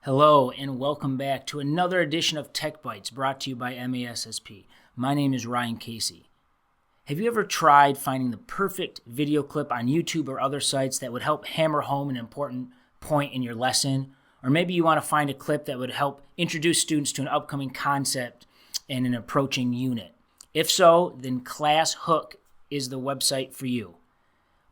Hello and welcome back to another edition of Tech Bytes brought to you by MASSP. My name is Ryan Casey. Have you ever tried finding the perfect video clip on YouTube or other sites that would help hammer home an important point in your lesson? Or maybe you want to find a clip that would help introduce students to an upcoming concept in an approaching unit. If so, then ClassHook is the website for you.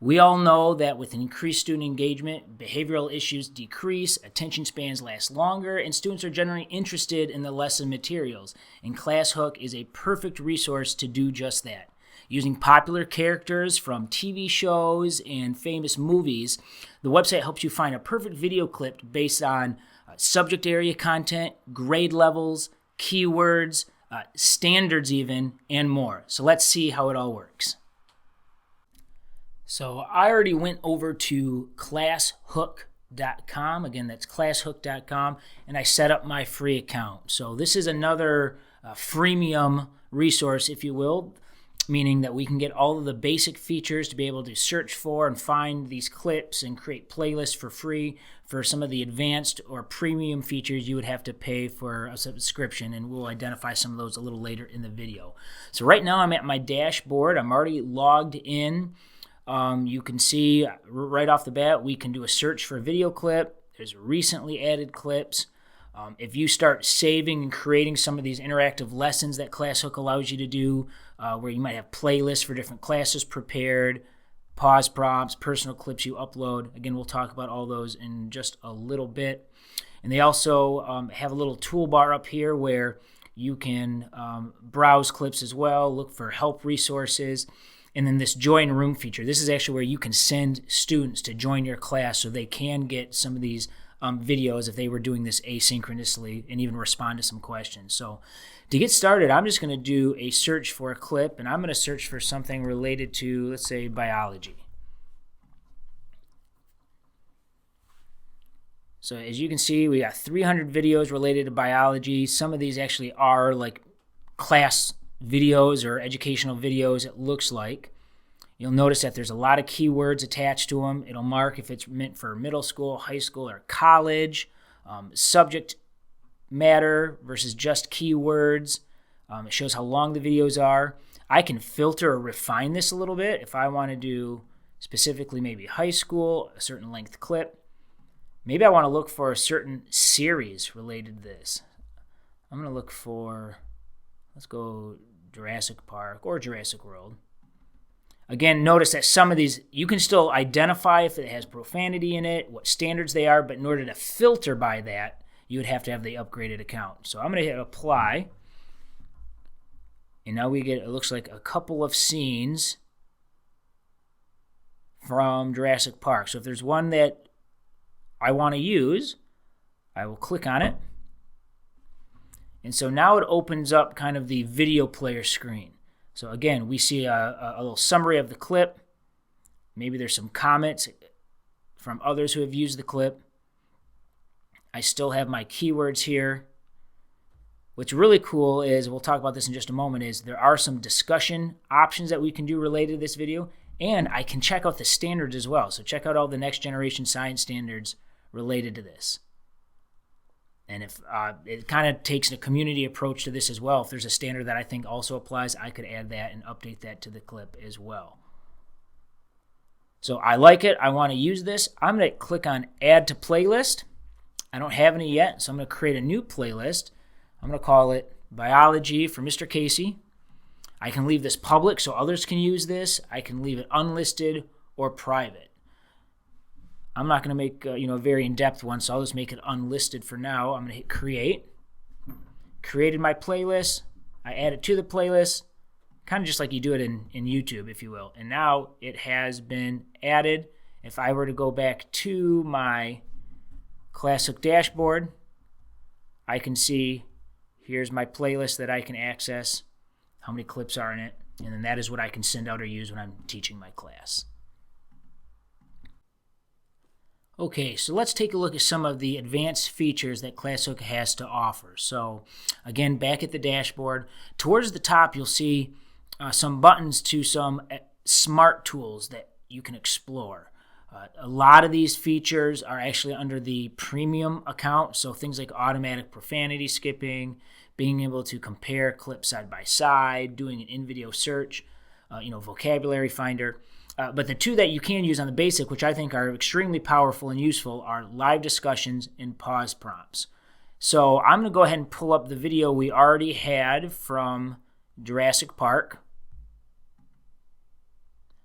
We all know that with increased student engagement, behavioral issues decrease, attention spans last longer, and students are generally interested in the lesson materials. And ClassHook is a perfect resource to do just that. Using popular characters from TV shows and famous movies, the website helps you find a perfect video clip based on subject area content, grade levels, keywords, standards even, and more. So let's see how it all works. So I already went over to ClassHook.com. Again, that's ClassHook.com, and I set up my free account. So this is another freemium resource, if you will, meaning that we can get all of the basic features to be able to search for and find these clips and create playlists for free. For some of the advanced or premium features, you would have to pay for a subscription, and we'll identify some of those a little later in the video. So right now I'm at my dashboard. I'm already logged in. You can see right off the bat, we can do a search for a video clip. There's recently added clips. If you start saving and creating some of these interactive lessons that ClassHook allows you to do, where you might have playlists for different classes prepared, pause prompts, personal clips you upload. Again, we'll talk about all those in just a little bit. And they also have a little toolbar up here where you can browse clips as well, look for help resources. And then this join room feature. This is actually where you can send students to join your class so they can get some of these videos if they were doing this asynchronously and even respond to some questions. So to get started, I'm just going to do a search for a clip, and I'm going to search for something related to, let's say, biology. So as you can see, we got 300 videos related to biology. Some of these actually are like class videos or educational videos, it looks like. You'll notice that there's a lot of keywords attached to them. It'll mark if it's meant for middle school, high school, or college. Subject matter versus just keywords. It shows how long the videos are. I can filter or refine this a little bit if I want to do specifically maybe high school, a certain length clip. Maybe I want to look for a certain series related to this. I'm going to look for, let's go Jurassic Park or Jurassic World. Again, notice that some of these, you can still identify if it has profanity in it, what standards they are, but in order to filter by that, you would have to have the upgraded account. So I'm going to hit apply. And now we get, it looks like a couple of scenes from Jurassic Park. So if there's one that I want to use, I will click on it. And so now it opens up kind of the video player screen. So again, we see a little summary of the clip. Maybe there's some comments from others who have used the clip. I still have my keywords here. What's really cool is, we'll talk about this in just a moment, is there are some discussion options that we can do related to this video. And I can check out the standards as well. So check out all the next generation science standards related to this. And if it kind of takes a community approach to this as well. If there's a standard that I think also applies, I could add that and update that to the clip as well. So I like it. I want to use this. I'm going to click on Add to Playlist. I don't have any yet, so I'm going to create a new playlist. I'm going to call it Biology for Mr. Casey. I can leave this public so others can use this. I can leave it unlisted or private. I'm not going to make a very in-depth one, so I'll just make it unlisted for now. I'm going to hit Create. Created my playlist. I add it to the playlist, kind of just like you do it in YouTube, if you will. And now it has been added. If I were to go back to my ClassHook dashboard, I can see here's my playlist that I can access, how many clips are in it, and then that is what I can send out or use when I'm teaching my class. Okay, so let's take a look at some of the advanced features that ClassHook has to offer. So again, back at the dashboard, towards the top you'll see some buttons to some smart tools that you can explore. A lot of these features are actually under the premium account, so things like automatic profanity skipping, being able to compare clips side by side, doing an in-video search, vocabulary finder. But the two that you can use on the basic, which I think are extremely powerful and useful, are live discussions and pause prompts. So I'm going to go ahead and pull up the video we already had from Jurassic Park.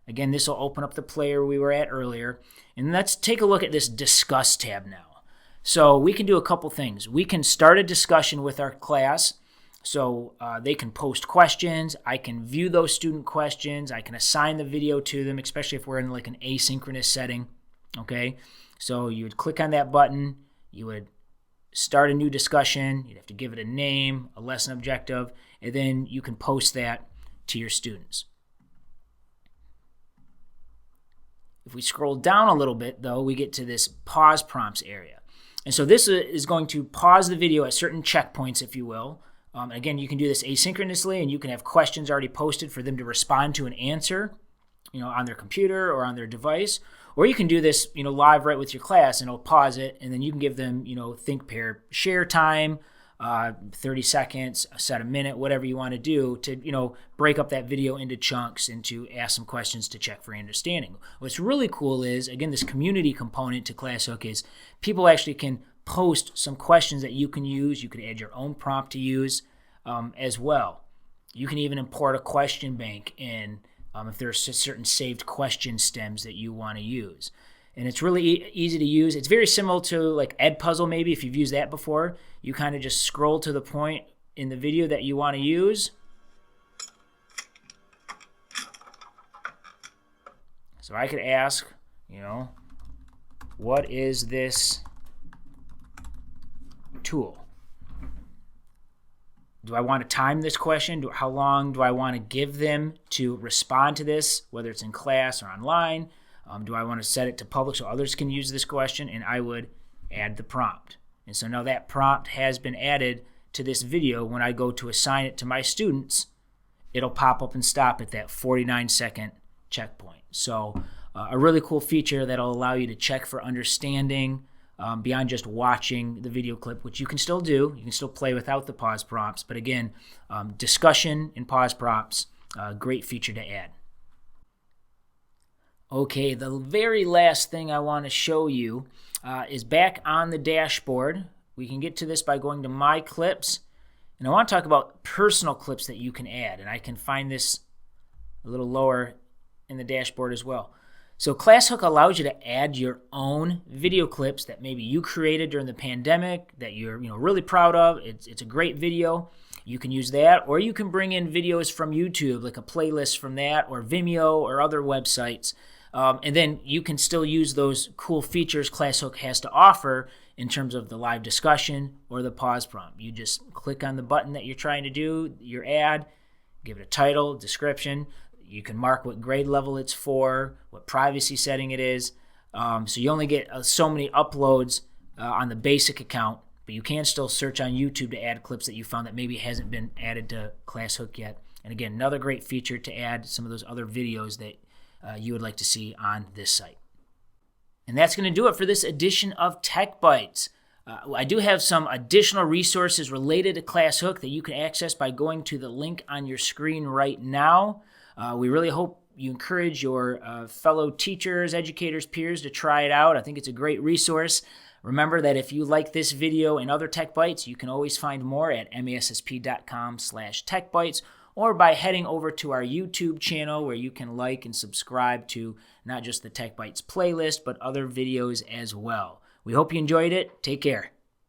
Again, this will open up the player we were at earlier. And let's take a look at this Discuss tab now. So we can do a couple things. We can start a discussion with our class. So they can post questions. I can view those student questions. I can assign the video to them, especially if we're in like an asynchronous setting. Okay, so you would click on that button. You would start a new discussion. You'd have to give it a name, a lesson objective, and then you can post that to your students. If we scroll down a little bit, though, we get to this pause prompts area. And so this is going to pause the video at certain checkpoints, if you will. Again, you can do this asynchronously, and you can have questions already posted for them to respond to and answer, on their computer or on their device. Or you can do this, live right with your class, and it'll pause it, and then you can give them, think, pair, share time, 30 seconds, set a minute, whatever you want to do to, break up that video into chunks and to ask some questions to check for understanding. What's really cool is, again, this community component to ClassHook is people actually can post some questions that you can use. You can add your own prompt to use as well. You can even import a question bank in if there's certain saved question stems that you want to use. And it's really easy to use. It's very similar to like Edpuzzle maybe, if you've used that before. You kind of just scroll to the point in the video that you want to use. So I could ask, what is this tool? Do I want to time this question? How long do I want to give them to respond to this, whether it's in class or online? Do I want to set it to public so others can use this question? And I would add the prompt. And so now that prompt has been added to this video. When I go to assign it to my students, it'll pop up and stop at that 49-second checkpoint. So a really cool feature that'll allow you to check for understanding beyond just watching the video clip, which you can still do. You can still play without the pause prompts. But again, discussion and pause prompts, great feature to add. Okay, the very last thing I want to show you is back on the dashboard. We can get to this by going to My Clips. And I want to talk about personal clips that you can add. And I can find this a little lower in the dashboard as well. So ClassHook allows you to add your own video clips that maybe you created during the pandemic that you're really proud of. It's a great video. You can use that, or you can bring in videos from YouTube, like a playlist from that, or Vimeo, or other websites. And then you can still use those cool features ClassHook has to offer in terms of the live discussion or the pause prompt. You just click on the button that you're trying to do, your ad, give it a title, description. You can mark what grade level it's for, what privacy setting it is. So you only get so many uploads on the basic account, but you can still search on YouTube to add clips that you found that maybe hasn't been added to ClassHook yet. And again, another great feature to add some of those other videos that you would like to see on this site. And that's going to do it for this edition of Tech Bytes. I do have some additional resources related to ClassHook that you can access by going to the link on your screen right now. We really hope you encourage your fellow teachers, educators, peers to try it out. I think it's a great resource. Remember that if you like this video and other Tech Bytes, you can always find more at massp.com/techbytes, or by heading over to our YouTube channel where you can like and subscribe to not just the Tech Bytes playlist, but other videos as well. We hope you enjoyed it. Take care.